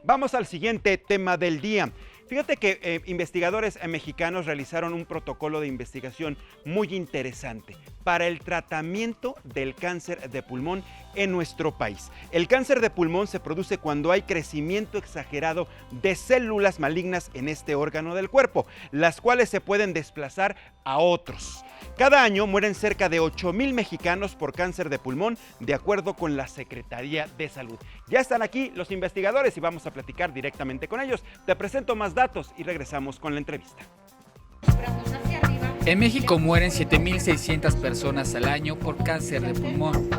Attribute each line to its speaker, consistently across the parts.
Speaker 1: Vamos al siguiente tema del día. Fíjate que investigadores mexicanos realizaron un protocolo de investigación muy interesante para el tratamiento del cáncer de pulmón en nuestro país. El cáncer de pulmón se produce cuando hay crecimiento exagerado de células malignas en este órgano del cuerpo, las cuales se pueden desplazar a otros. Cada año mueren cerca de 8,000 mexicanos por cáncer de pulmón, de acuerdo con la Secretaría de Salud. Ya están aquí los investigadores y vamos a platicar directamente con ellos. Te presento más datos y regresamos con la entrevista.
Speaker 2: En México mueren 7,600 personas al año por cáncer de pulmón.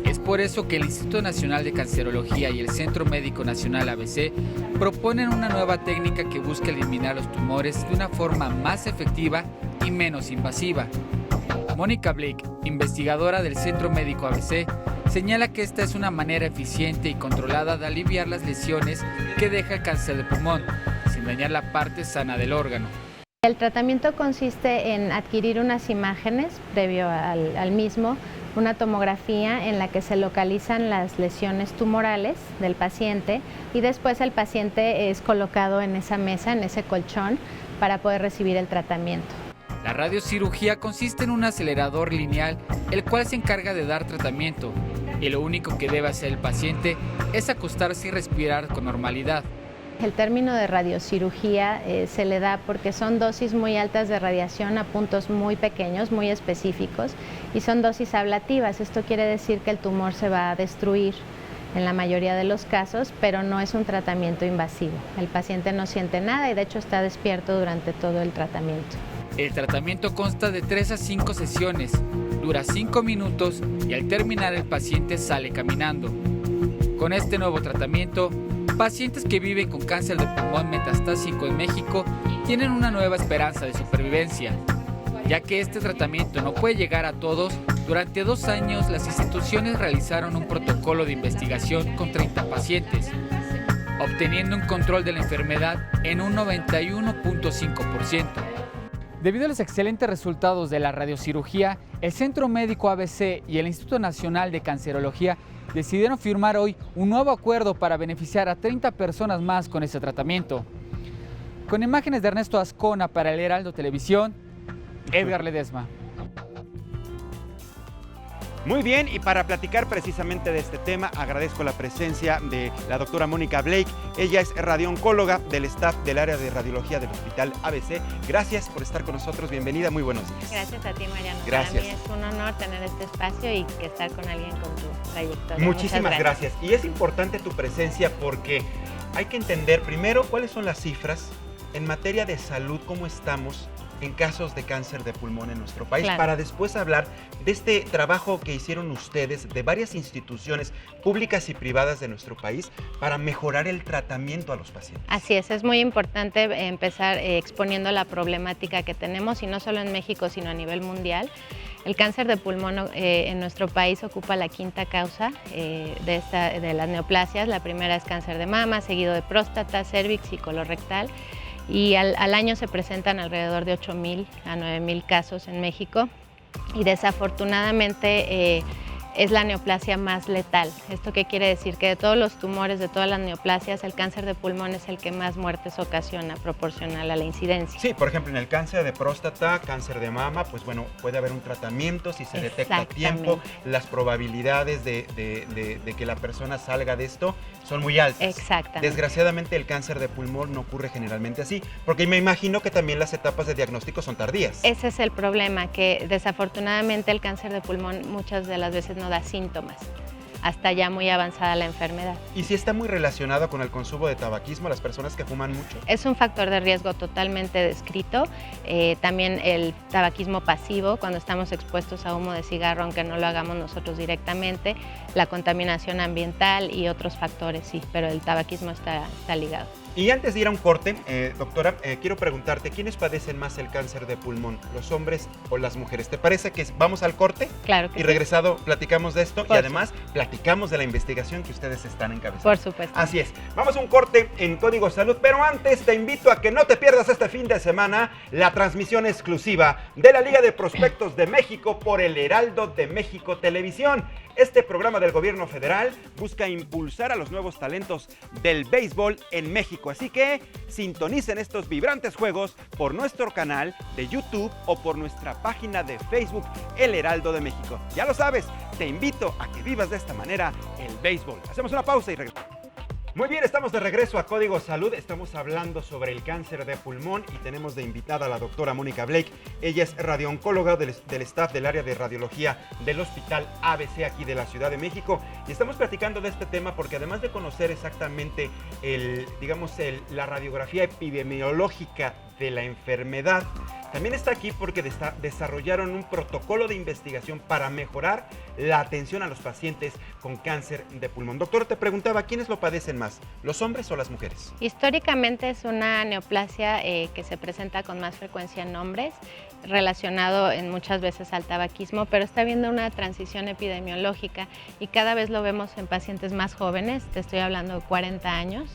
Speaker 2: Es por eso que el Instituto Nacional de Cancerología y el Centro Médico Nacional ABC proponen una nueva técnica que busca eliminar los tumores de una forma más efectiva y menos invasiva. Mónica Blake, investigadora del Centro Médico ABC, señala que esta es una manera eficiente y controlada de aliviar las lesiones que deja el cáncer de pulmón, sin dañar la parte sana del órgano.
Speaker 3: El tratamiento consiste en adquirir unas imágenes previo al mismo, una tomografía en la que se localizan las lesiones tumorales del paciente y después el paciente es colocado en esa mesa, en ese colchón, para poder recibir el tratamiento.
Speaker 2: La radiocirugía consiste en un acelerador lineal, el cual se encarga de dar tratamiento, y lo único que debe hacer el paciente es acostarse y respirar con normalidad.
Speaker 3: El término de radiocirugía se le da porque son dosis muy altas de radiación a puntos muy pequeños, muy específicos, y son dosis ablativas. Esto quiere decir que el tumor se va a destruir en la mayoría de los casos, pero no es un tratamiento invasivo. El paciente no siente nada y de hecho está despierto durante todo el tratamiento.
Speaker 2: El tratamiento consta de 3 a 5 sesiones, dura 5 minutos y al terminar el paciente sale caminando. Con este nuevo tratamiento, pacientes que viven con cáncer de pulmón metastásico en México tienen una nueva esperanza de supervivencia. Ya que este tratamiento no puede llegar a todos, durante 2 años las instituciones realizaron un protocolo de investigación con 30 pacientes, obteniendo un control de la enfermedad en un 91.5%. Debido a los excelentes resultados de la radiocirugía, el Centro Médico ABC y el Instituto Nacional de Cancerología decidieron firmar hoy un nuevo acuerdo para beneficiar a 30 personas más con este tratamiento. Con imágenes de Ernesto Azcona para el Heraldo Televisión, Edgar Ledesma.
Speaker 1: Muy bien, y para platicar precisamente de este tema, agradezco la presencia de la doctora Mónica Blake. Ella es radiooncóloga del staff del área de radiología del Hospital ABC. Gracias por estar con nosotros, bienvenida, muy buenos días.
Speaker 3: Gracias a ti, Mariano.
Speaker 1: Gracias.
Speaker 3: Para mí es un honor tener este espacio y estar con alguien con tu trayectoria.
Speaker 1: Muchísimas gracias. Y es importante tu presencia porque hay que entender primero cuáles son las cifras en materia de salud, cómo estamos en casos de cáncer de pulmón en nuestro país, claro, para después hablar de este trabajo que hicieron ustedes de varias instituciones públicas y privadas de nuestro país para mejorar el tratamiento a los pacientes.
Speaker 3: Así es muy importante empezar exponiendo la problemática que tenemos, y no solo en México, sino a nivel mundial. El cáncer de pulmón en nuestro país ocupa la 5ª causa de las neoplasias. La primera es cáncer de mama, seguido de próstata, cérvix y colorectal. Y al año se presentan alrededor de 8,000 a 9,000 casos en México, y desafortunadamente es la neoplasia más letal. ¿Esto qué quiere decir? Que de todos los tumores, de todas las neoplasias, el cáncer de pulmón es el que más muertes ocasiona, proporcional a la incidencia.
Speaker 1: Sí, por ejemplo, en el cáncer de próstata, cáncer de mama, pues bueno, puede haber un tratamiento si se detecta a tiempo. Las probabilidades de que la persona salga de esto son muy altas.
Speaker 3: Exactamente.
Speaker 1: Desgraciadamente el cáncer de pulmón no ocurre generalmente así, porque me imagino que también las etapas de diagnóstico son tardías.
Speaker 3: Ese es el problema, que desafortunadamente el cáncer de pulmón muchas de las veces no da síntomas hasta ya muy avanzada la enfermedad.
Speaker 1: ¿Y si está muy relacionado con el consumo de tabaquismo, las personas que fuman mucho?
Speaker 3: Es un factor de riesgo totalmente descrito. También el tabaquismo pasivo, cuando estamos expuestos a humo de cigarro, aunque no lo hagamos nosotros directamente, la contaminación ambiental y otros factores, sí, pero el tabaquismo está ligado.
Speaker 1: Y antes de ir a un corte, doctora, quiero preguntarte, ¿quiénes padecen más el cáncer de pulmón, los hombres o las mujeres? ¿Te parece que vamos al corte?
Speaker 3: Claro que sí.
Speaker 1: Y regresado platicamos de esto y además platicamos de la investigación que ustedes están encabezando.
Speaker 3: Por supuesto.
Speaker 1: Así es. Vamos a un corte en Código Salud, pero antes te invito a que no te pierdas este fin de semana la transmisión exclusiva de la Liga de Prospectos de México por el Heraldo de México Televisión. Este programa del gobierno federal busca impulsar a los nuevos talentos del béisbol en México, así que sintonicen estos vibrantes juegos por nuestro canal de YouTube o por nuestra página de Facebook El Heraldo de México. Ya lo sabes, te invito a que vivas de esta manera el béisbol. Hacemos una pausa y regresamos. Muy bien, estamos de regreso a Código Salud. Estamos hablando sobre el cáncer de pulmón y tenemos de invitada a la doctora Mónica Blake. Ella es radiooncóloga del staff del área de radiología del Hospital ABC aquí de la Ciudad de México. Y estamos platicando de este tema porque además de conocer exactamente la radiografía epidemiológica de la enfermedad, también está aquí porque desarrollaron un protocolo de investigación para mejorar la atención a los pacientes con cáncer de pulmón. Doctor, te preguntaba, ¿quiénes lo padecen más, los hombres o las mujeres?
Speaker 3: Históricamente es una neoplasia que se presenta con más frecuencia en hombres, relacionado en muchas veces al tabaquismo, pero está habiendo una transición epidemiológica y cada vez lo vemos en pacientes más jóvenes, te estoy hablando de 40 años,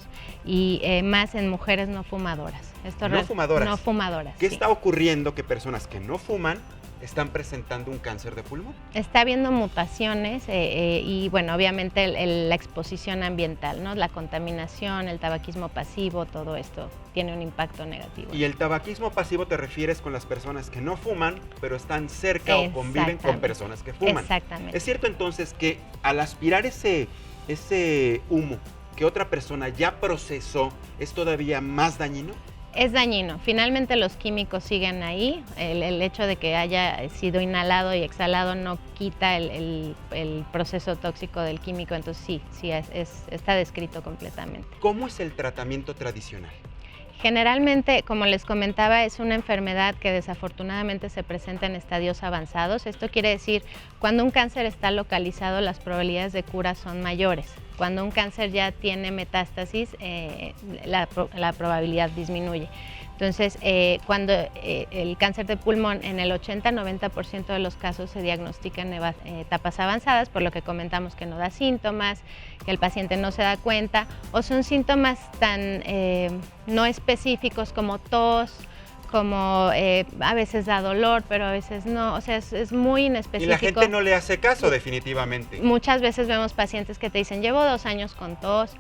Speaker 3: y más en mujeres no fumadoras.
Speaker 1: ¿No fumadoras?
Speaker 3: No fumadoras.
Speaker 1: ¿Qué
Speaker 3: sí.
Speaker 1: está ocurriendo que personas que no fuman están presentando un cáncer de pulmón?
Speaker 3: Está habiendo mutaciones y bueno, obviamente la exposición ambiental, ¿no? La contaminación, el tabaquismo pasivo, todo esto tiene un impacto negativo.
Speaker 1: Y el tabaquismo pasivo te refieres con las personas que no fuman, pero están cerca o conviven con personas que fuman.
Speaker 3: Exactamente.
Speaker 1: ¿Es cierto entonces que al aspirar ese humo que otra persona ya procesó es todavía más dañino?
Speaker 3: Es dañino. Finalmente los químicos siguen ahí. El hecho de que haya sido inhalado y exhalado no quita el proceso tóxico del químico, entonces sí está descrito completamente.
Speaker 1: ¿Cómo es el tratamiento tradicional?
Speaker 3: Generalmente, como les comentaba, es una enfermedad que desafortunadamente se presenta en estadios avanzados. Esto quiere decir, cuando un cáncer está localizado, las probabilidades de cura son mayores. Cuando un cáncer ya tiene metástasis, la probabilidad disminuye. Entonces, cuando el cáncer de pulmón en el 80-90% de los casos se diagnostica en etapas avanzadas, por lo que comentamos que no da síntomas, que el paciente no se da cuenta, o son síntomas tan no específicos como tos, como a veces da dolor, pero a veces no, o sea, es muy inespecífico.
Speaker 1: Y la gente no le hace caso, definitivamente.
Speaker 3: Muchas veces vemos pacientes que te dicen, llevo 2 años con tos,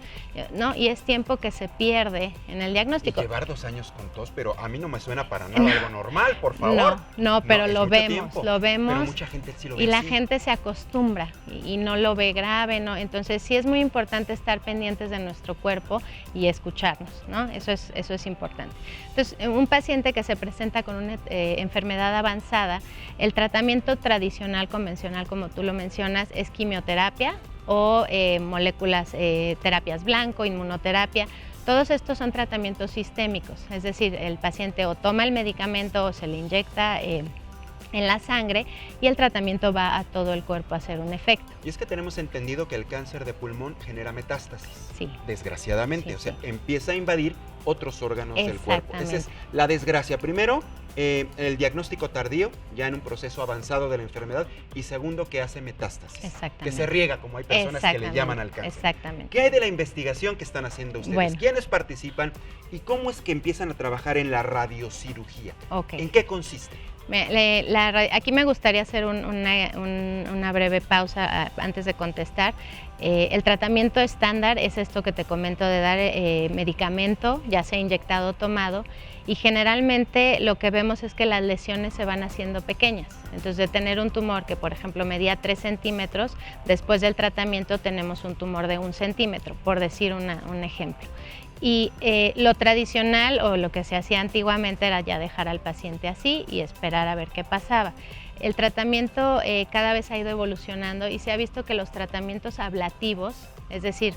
Speaker 3: ¿no? Y es tiempo que se pierde en el diagnóstico.
Speaker 1: Y llevar 2 años con tos, pero a mí no me suena para nada algo normal, por favor.
Speaker 3: No, pero lo vemos.
Speaker 1: Pero mucha gente sí lo ve
Speaker 3: y la
Speaker 1: así.
Speaker 3: gente se acostumbra y no lo ve grave, ¿no? Entonces sí es muy importante estar pendientes de nuestro cuerpo y escucharnos, ¿no? Eso es importante. Entonces, un paciente que se presenta con una enfermedad avanzada, el tratamiento tradicional, convencional, como tú lo mencionas, es quimioterapia o moléculas, terapias blanco, inmunoterapia. Todos estos son tratamientos sistémicos, es decir, el paciente o toma el medicamento o se le inyecta en la sangre y el tratamiento va a todo el cuerpo a hacer un efecto.
Speaker 1: Y es que tenemos entendido que el cáncer de pulmón genera metástasis.
Speaker 3: Sí.
Speaker 1: Desgraciadamente,
Speaker 3: Sí,
Speaker 1: o sea,
Speaker 3: sí.
Speaker 1: empieza a invadir otros órganos del cuerpo. Esa es
Speaker 3: Exactamente.
Speaker 1: la desgracia. Primero, el diagnóstico tardío, ya en un proceso avanzado de la enfermedad, y segundo, que hace metástasis.
Speaker 3: Exactamente.
Speaker 1: Que se riega, como hay personas que le
Speaker 3: Exactamente.
Speaker 1: llaman al cáncer.
Speaker 3: Exactamente.
Speaker 1: ¿Qué hay de la investigación que están haciendo ustedes?
Speaker 3: Bueno.
Speaker 1: ¿Quiénes participan? ¿Y cómo es que empiezan a trabajar en la radiocirugía?
Speaker 3: Ok.
Speaker 1: ¿En qué consiste?
Speaker 3: Aquí me gustaría hacer una breve pausa antes de contestar. El tratamiento estándar es esto que te comento de dar medicamento, ya sea inyectado o tomado, y generalmente lo que vemos es que las lesiones se van haciendo pequeñas. Entonces, de tener un tumor que, por ejemplo, medía 3 centímetros, después del tratamiento tenemos un tumor de 1 centímetro, por decir un ejemplo. Y lo tradicional o lo que se hacía antiguamente era ya dejar al paciente así y esperar a ver qué pasaba. El tratamiento cada vez ha ido evolucionando y se ha visto que los tratamientos ablativos, es decir,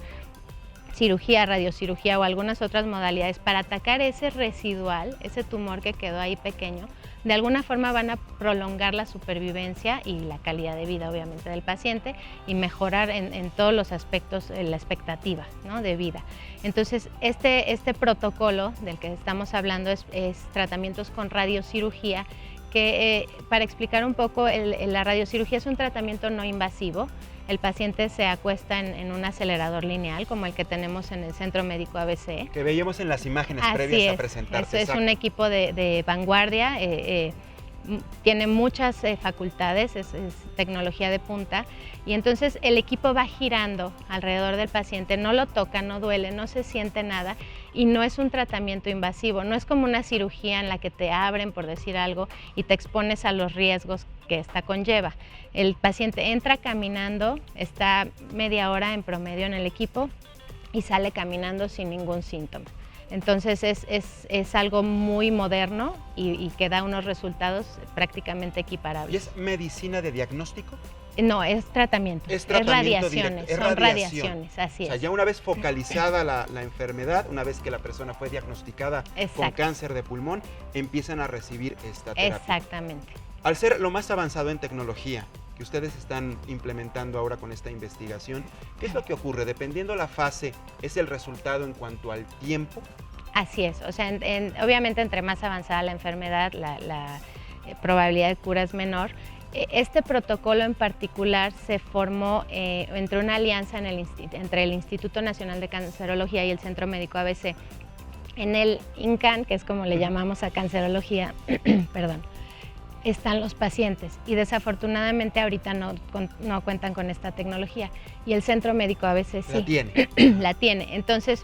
Speaker 3: cirugía, radiocirugía o algunas otras modalidades para atacar ese residual, ese tumor que quedó ahí pequeño, de alguna forma van a prolongar la supervivencia y la calidad de vida, obviamente, del paciente y mejorar en todos los aspectos la expectativa, ¿no?, de vida. Entonces, este protocolo del que estamos hablando es tratamientos con radiocirugía, que para explicar un poco, la radiocirugía es un tratamiento no invasivo. El paciente se acuesta en un acelerador lineal, como el que tenemos en el Centro Médico ABC.
Speaker 1: Que veíamos en las imágenes
Speaker 3: Así
Speaker 1: previas
Speaker 3: es.
Speaker 1: a presentarse.
Speaker 3: Es un equipo de vanguardia tiene muchas facultades, es tecnología de punta, y entonces el equipo va girando alrededor del paciente, no lo toca, no duele, no se siente nada, y no es un tratamiento invasivo, no es como una cirugía en la que te abren, por decir algo, y te expones a los riesgos que esta conlleva. El paciente entra caminando, está media hora en promedio en el equipo y sale caminando sin ningún síntoma. Entonces es algo muy moderno y que da unos resultados prácticamente equiparables.
Speaker 1: ¿Y es medicina de diagnóstico?
Speaker 3: No, es tratamiento.
Speaker 1: Es tratamiento
Speaker 3: radiaciones,
Speaker 1: directo,
Speaker 3: son radiaciones, así
Speaker 1: O sea,
Speaker 3: es.
Speaker 1: ya una vez focalizada la enfermedad, una vez que la persona fue diagnosticada con
Speaker 3: Exacto.
Speaker 1: cáncer de pulmón, empiezan a recibir esta terapia.
Speaker 3: Exactamente.
Speaker 1: Al ser lo más avanzado en tecnología que ustedes están implementando ahora con esta investigación, ¿qué es lo que ocurre? Dependiendo la fase, ¿es el resultado en cuanto al tiempo?
Speaker 3: Así es, o sea, obviamente entre más avanzada la enfermedad, la probabilidad de cura es menor. Este protocolo en particular se formó entre una alianza entre el Instituto Nacional de Cancerología y el Centro Médico ABC. En el INCAN, que es como le llamamos a cancerología, perdón, están los pacientes y desafortunadamente ahorita no cuentan con esta tecnología, y el Centro Médico ABC sí.
Speaker 1: La tiene.
Speaker 3: La tiene. Entonces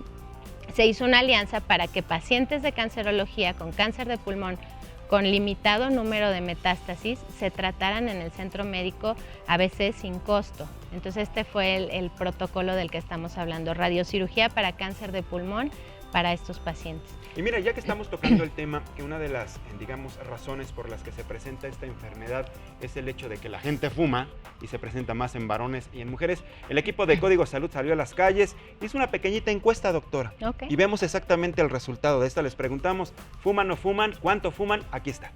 Speaker 3: se hizo una alianza para que pacientes de cancerología con cáncer de pulmón con limitado número de metástasis se trataran en el Centro Médico ABC sin costo. Entonces este fue el protocolo del que estamos hablando, radiocirugía para cáncer de pulmón para estos pacientes.
Speaker 1: Y mira, ya que estamos tocando el tema, que una de las, digamos, razones por las que se presenta esta enfermedad es el hecho de que la gente fuma y se presenta más en varones y en mujeres, el equipo de Código Salud salió a las calles, hizo una pequeñita encuesta, doctora,
Speaker 3: Okay.
Speaker 1: y vemos exactamente el resultado de esta. Les preguntamos, ¿fuman o no fuman? ¿Cuánto fuman? Aquí está.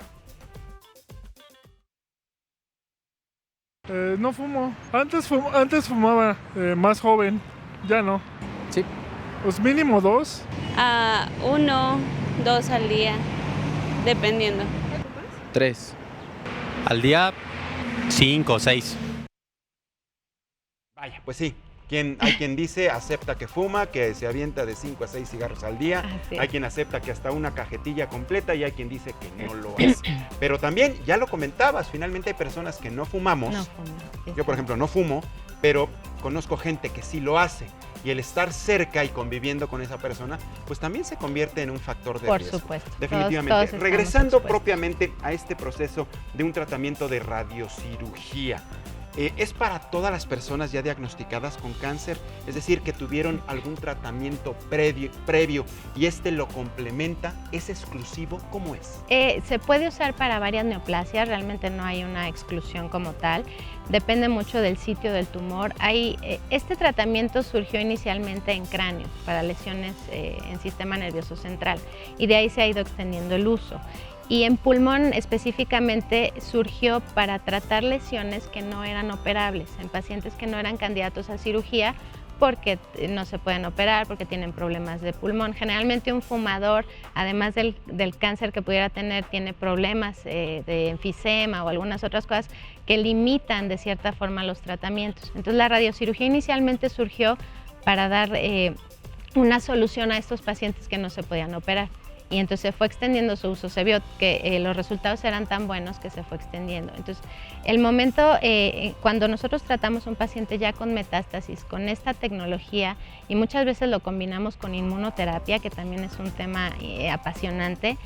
Speaker 4: No fumo. Antes fumaba, más joven, ya no.
Speaker 2: Sí.
Speaker 4: Pues mínimo 2.
Speaker 5: 1, 2 al día, dependiendo.
Speaker 2: 3.
Speaker 6: Al día 5 o 6.
Speaker 1: Vaya, pues sí. Hay quien dice, acepta que fuma, que se avienta de 5 a 6 cigarros al día.
Speaker 3: Así es.
Speaker 1: Hay quien acepta que hasta una cajetilla completa y hay quien dice que no lo hace. Pero también, ya lo comentabas, finalmente hay personas que no fumamos.
Speaker 3: No fumo.
Speaker 1: Yo, por ejemplo, no fumo, pero conozco gente que sí lo hace. Y el estar cerca y conviviendo con esa persona, pues también se convierte en un factor de
Speaker 3: Por
Speaker 1: riesgo.
Speaker 3: supuesto.
Speaker 1: Definitivamente.
Speaker 3: Todos estamos
Speaker 1: Regresando
Speaker 3: expuestos.
Speaker 1: propiamente a este proceso de un tratamiento de radiocirugía. ¿Es para todas las personas ya diagnosticadas con cáncer? Es decir, que tuvieron algún tratamiento previo y este lo complementa. ¿Es exclusivo? ¿Cómo es?
Speaker 3: Se puede usar para varias neoplasias, realmente no hay una exclusión como tal, depende mucho del sitio del tumor. Este tratamiento surgió inicialmente en cráneo, para lesiones en sistema nervioso central, y de ahí se ha ido extendiendo el uso. Y en pulmón específicamente surgió para tratar lesiones que no eran operables, en pacientes que no eran candidatos a cirugía porque no se pueden operar, porque tienen problemas de pulmón. Generalmente un fumador, además del cáncer que pudiera tener, tiene problemas de enfisema o algunas otras cosas que limitan de cierta forma los tratamientos. Entonces la radiocirugía inicialmente surgió para dar una solución a estos pacientes que no se podían operar. Y entonces fue extendiendo su uso, se vio que los resultados eran tan buenos que se fue extendiendo. Entonces, el momento cuando nosotros tratamos a un paciente ya con metástasis, con esta tecnología, y muchas veces lo combinamos con inmunoterapia, que también es un tema apasionante,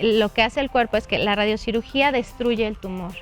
Speaker 3: lo que hace el cuerpo es que la radiocirugía destruye el tumor.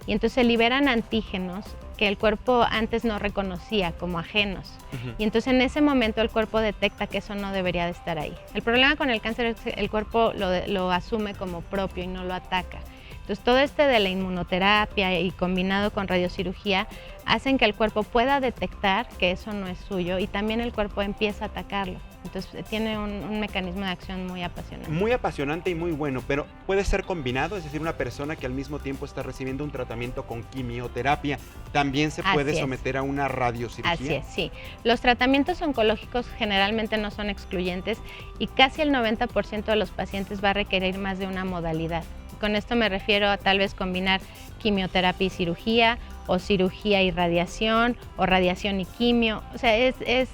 Speaker 3: Y entonces se liberan antígenos que el cuerpo antes no reconocía como ajenos. Y entonces en ese momento el cuerpo detecta que eso no debería de estar ahí. El problema con el cáncer es que el cuerpo lo asume como propio y no lo ataca. Entonces todo de la inmunoterapia y combinado con radiocirugía hacen que el cuerpo pueda detectar que eso no es suyo y también el cuerpo empieza a atacarlo. Entonces tiene un mecanismo de acción muy apasionante.
Speaker 1: Muy apasionante y muy bueno, pero puede ser combinado, es decir, una persona que al mismo tiempo está recibiendo un tratamiento con quimioterapia, ¿también se puede someter a una radiocirugía?
Speaker 3: Así es, sí. Los tratamientos oncológicos generalmente no son excluyentes y casi el 90% de los pacientes va a requerir más de una modalidad. Con esto me refiero a tal vez combinar quimioterapia y cirugía, o cirugía y radiación, o radiación y quimio. O sea, es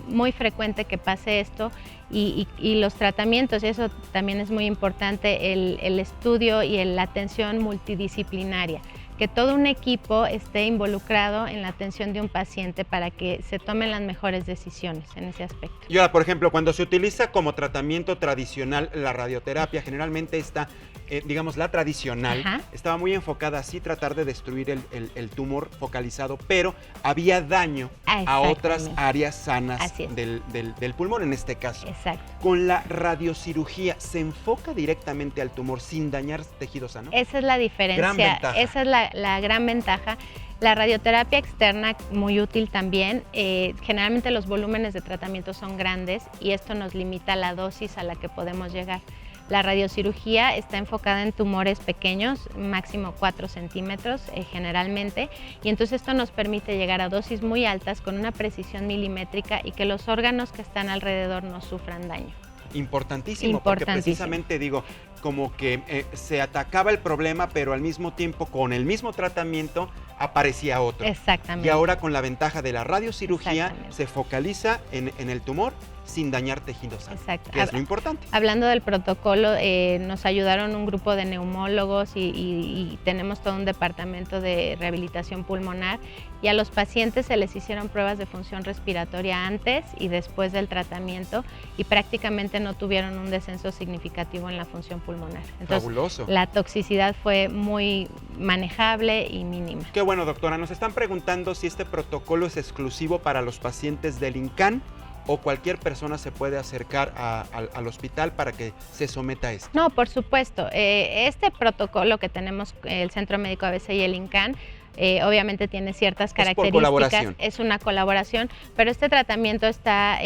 Speaker 3: muy frecuente que pase esto y los tratamientos. Eso también es muy importante, el estudio y la atención multidisciplinaria, que todo un equipo esté involucrado en la atención de un paciente para que se tomen las mejores decisiones en ese aspecto.
Speaker 1: Y ahora, por ejemplo, cuando se utiliza como tratamiento tradicional la radioterapia, generalmente está, digamos, la tradicional,
Speaker 3: Ajá.
Speaker 1: estaba muy enfocada así, tratar de destruir el tumor focalizado, pero había daño a otras
Speaker 3: Exactamente.
Speaker 1: áreas sanas
Speaker 3: Así es.
Speaker 1: del pulmón, en este caso.
Speaker 3: Exacto.
Speaker 1: Con la radiocirugía, ¿se enfoca directamente al tumor sin dañar tejido sano?
Speaker 3: Esa es la diferencia.
Speaker 1: Gran ventaja.
Speaker 3: Esa es la gran ventaja. La radioterapia externa, muy útil también. Generalmente los volúmenes de tratamiento son grandes y esto nos limita la dosis a la que podemos llegar. La radiocirugía está enfocada en tumores pequeños, máximo 4 centímetros generalmente, y entonces esto nos permite llegar a dosis muy altas con una precisión milimétrica y que los órganos que están alrededor no sufran daño.
Speaker 1: Importantísimo, porque precisamente digo, como que se atacaba el problema, pero al mismo tiempo con el mismo tratamiento aparecía otro.
Speaker 3: Exactamente.
Speaker 1: Y ahora con la ventaja de la radiocirugía
Speaker 3: Exactamente.
Speaker 1: se focaliza en el tumor sin dañar tejido sano.
Speaker 3: Exacto.
Speaker 1: Que es lo importante.
Speaker 3: Hablando del protocolo, nos ayudaron un grupo de neumólogos y tenemos todo un departamento de rehabilitación pulmonar, y a los pacientes se les hicieron pruebas de función respiratoria antes y después del tratamiento y prácticamente no tuvieron un descenso significativo en la función pulmonar. Entonces,
Speaker 1: Fabuloso.
Speaker 3: la toxicidad fue muy manejable y mínima.
Speaker 1: Qué bueno, doctora. Nos están preguntando si este protocolo es exclusivo para los pacientes del INCAN o cualquier persona se puede acercar al hospital para que se someta a esto.
Speaker 3: No, por supuesto. Este protocolo que tenemos, el Centro Médico ABC y el INCAN, obviamente tiene ciertas características.
Speaker 1: por colaboración.
Speaker 3: Es una colaboración, pero este tratamiento está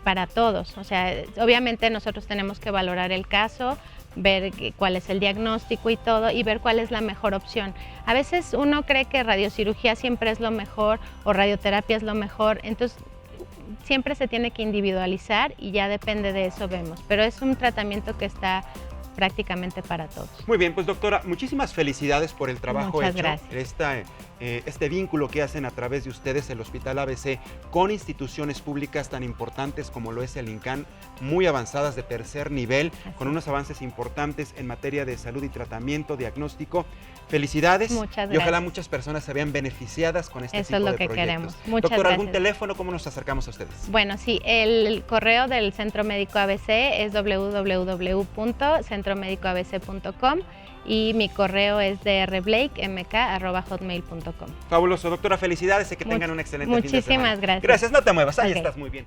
Speaker 3: para todos. O sea, obviamente nosotros tenemos que valorar el caso, ver cuál es el diagnóstico y todo, y ver cuál es la mejor opción. A veces uno cree que radiocirugía siempre es lo mejor o radioterapia es lo mejor, entonces siempre se tiene que individualizar y ya depende de eso vemos, pero es un tratamiento que está prácticamente para todos.
Speaker 1: Muy bien, pues doctora, muchísimas felicidades por el trabajo
Speaker 3: Muchas
Speaker 1: hecho.
Speaker 3: gracias.
Speaker 1: Este vínculo que hacen a través de ustedes, el Hospital ABC, con instituciones públicas tan importantes como lo es el INCAN, muy avanzadas de tercer nivel, con unos avances importantes en materia de salud y tratamiento, diagnóstico. Felicidades.
Speaker 3: Muchas
Speaker 1: Y ojalá
Speaker 3: gracias.
Speaker 1: muchas personas se vean beneficiadas con este
Speaker 3: Eso
Speaker 1: tipo
Speaker 3: es lo
Speaker 1: de
Speaker 3: que
Speaker 1: proyectos.
Speaker 3: queremos. Muchas
Speaker 1: Doctora, ¿algún
Speaker 3: gracias.
Speaker 1: teléfono? ¿Cómo nos acercamos a ustedes?
Speaker 3: Bueno, sí, el correo del Centro Médico ABC es www.centromedicoabc.com y mi correo es drblakemk@hotmail.com.
Speaker 1: Fabuloso, doctora, felicidades y que tengan un excelente fin de semana.
Speaker 3: Muchísimas gracias.
Speaker 1: Gracias, no te muevas, ahí
Speaker 3: Ok.
Speaker 1: estás muy bien.